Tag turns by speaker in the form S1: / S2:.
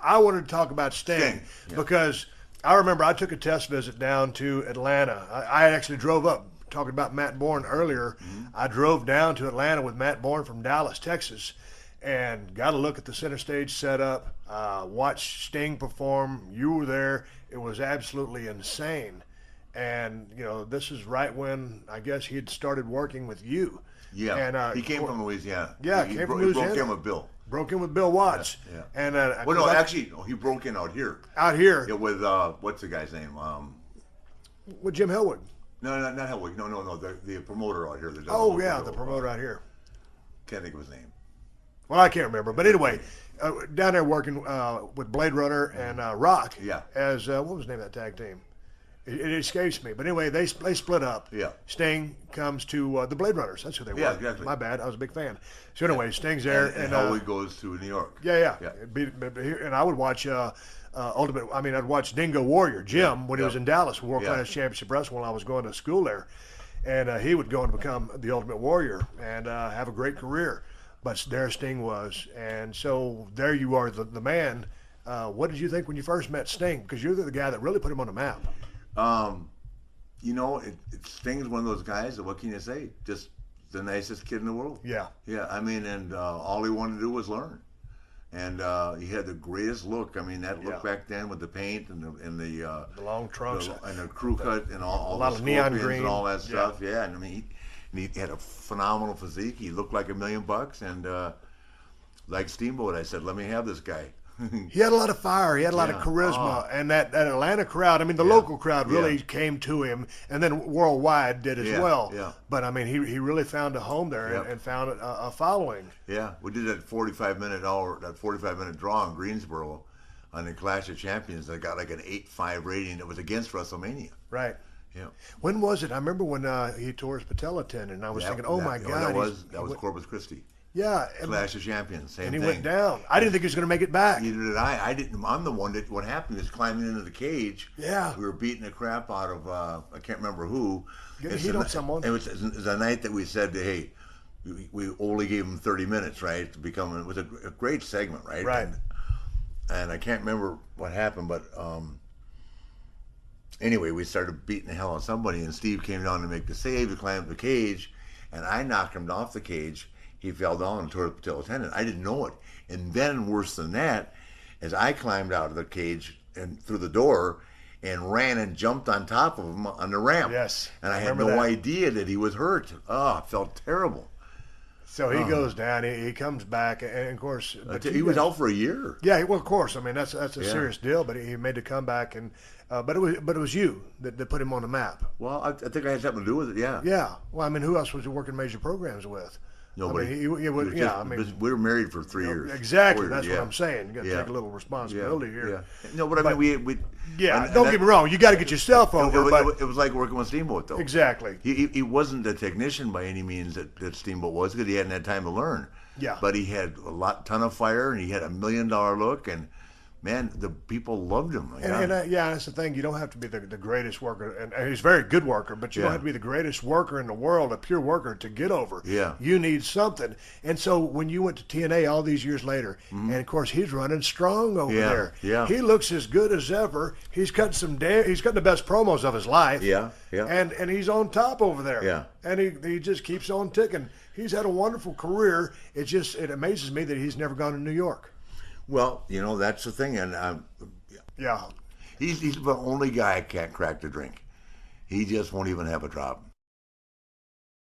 S1: I wanted to talk about Sting.
S2: Yeah.
S1: Because I remember I took a test visit down to Atlanta. I actually drove up. Talking about Matt Bourne earlier, I drove down to Atlanta with Matt Bourne from Dallas, Texas, and got a look at the center stage setup, watched Sting perform. You were there. It was absolutely insane. And, you know, this is right when I guess he had started working with you.
S2: Yeah,
S1: and,
S2: he came from Louisiana.
S1: Yeah,
S2: he
S1: came from
S2: He broke
S1: Louisiana.
S2: in with Bill.
S1: Broke in with Bill Watts.
S2: Yeah.
S1: And
S2: Well, no, actually, he broke in out here.
S1: out here
S2: Yeah, with what's the guy's name?
S1: with Jim Hellwood.
S2: No, not Hellwig. No. The promoter out here. That does
S1: Oh
S2: the
S1: yeah,
S2: show.
S1: the promoter out here.
S2: Can't think of his name.
S1: Well, I can't remember, but anyway, down there working with Blade Runner and Rock.
S2: Yeah.
S1: As what was the name of that tag team? It escapes me, but anyway, they split up.
S2: Yeah.
S1: Sting comes to the Blade Runners. That's who they were.
S2: Yeah, exactly.
S1: My bad. I was a big fan. So anyway, Sting's there,
S2: And Hellwig goes to New York.
S1: yeah.
S2: Yeah.
S1: And I would watch Ultimate. I mean, I'd watch Dingo Warrior Jim when he was in Dallas, World
S2: Yeah.
S1: Class Championship Wrestling, while I was going to school there, and he would go and become the Ultimate Warrior and have a great career. But there Sting was, and so there you are, the man. What did you think when you first met Sting? Because you're the guy that really put him on the map.
S2: You know, Sting's one of those guys that, what can you say? Just the nicest kid in the world.
S1: Yeah.
S2: Yeah, I mean, and all he wanted to do was learn. And he had the greatest look. I mean, that look back then with the paint and the
S1: long trunks
S2: and the crew cut and all
S1: lot
S2: the
S1: of neon
S2: scorpions
S1: green.
S2: and all that stuff. Yeah, and I mean, he had a phenomenal physique. He looked like $1 million, and like Steamboat, I said, let me have this guy.
S1: He had a lot of fire. He had a lot of charisma, and that Atlanta crowd. I mean, the local crowd really came to him, and then worldwide did as well.
S2: Yeah.
S1: But I mean, he really found a home there and found a following.
S2: Yeah, we did that 45-minute draw in Greensboro on the Clash of Champions. That got like an 8.5 rating. That was against WrestleMania.
S1: Right.
S2: Yeah.
S1: When was it? I remember when he tore his patella tendon, and I was thinking, oh my God.
S2: That was Corpus Christi.
S1: Yeah.
S2: Clash of Champions, same
S1: and
S2: thing.
S1: he went down. I didn't think he was going to make it back.
S2: Neither did I. I didn't. I'm the one that. What happened is climbing into the cage.
S1: Yeah.
S2: We were beating the crap out of I can't remember who.
S1: Getting heat on someone.
S2: It was a night that we said, hey, we only gave him 30 minutes, right, to become. It was a great segment, right?
S1: Right.
S2: And I can't remember what happened, but anyway, we started beating the hell out of somebody, and Steve came down to make the save. He climbed the cage, and I knocked him off the cage. He fell down and tore the patella tendon. I didn't know it. And then, worse than that, as I climbed out of the cage and through the door and ran and jumped on top of him on the ramp.
S1: Yes.
S2: And I had no idea that he was hurt. Oh, it felt terrible.
S1: So he goes down. He comes back, and of course,
S2: He was out for a year.
S1: Yeah, well, of course. I mean, that's a serious deal. But he made a comeback, and but it was you that put him on the map.
S2: Well, I think I had something to do with it. Yeah.
S1: Yeah. Well, I mean, who else was he working major programs with?
S2: Nobody.
S1: I mean, I mean,
S2: we were married for 3 years.
S1: Exactly.
S2: 4 years,
S1: That's what I'm saying. You got to take a little responsibility here.
S2: Yeah. No, but I mean, we.
S1: Don't get me wrong. You got to get yourself over.
S2: It was like working with Steamboat, though.
S1: Exactly.
S2: He wasn't a technician by any means that Steamboat was, because he hadn't had time to learn.
S1: Yeah.
S2: But he had ton of fire, and he had $1 million look, and man, the people loved him.
S1: And that's the thing. You don't have to be the greatest worker, and he's a very good worker, but you don't have to be the greatest worker in the world, a pure worker, to get over.
S2: Yeah.
S1: You need something. And so when you went to TNA all these years later, and of course he's running strong over there.
S2: Yeah.
S1: He looks as good as ever. He's cutting he's cutting the best promos of his life.
S2: Yeah.
S1: And he's on top over there.
S2: Yeah.
S1: And he just keeps on ticking. He's had a wonderful career. It amazes me that he's never gone to New York.
S2: Well, that's the thing, and
S1: Yeah.
S2: he's the only guy that can't crack the drink. He just won't even have a drop.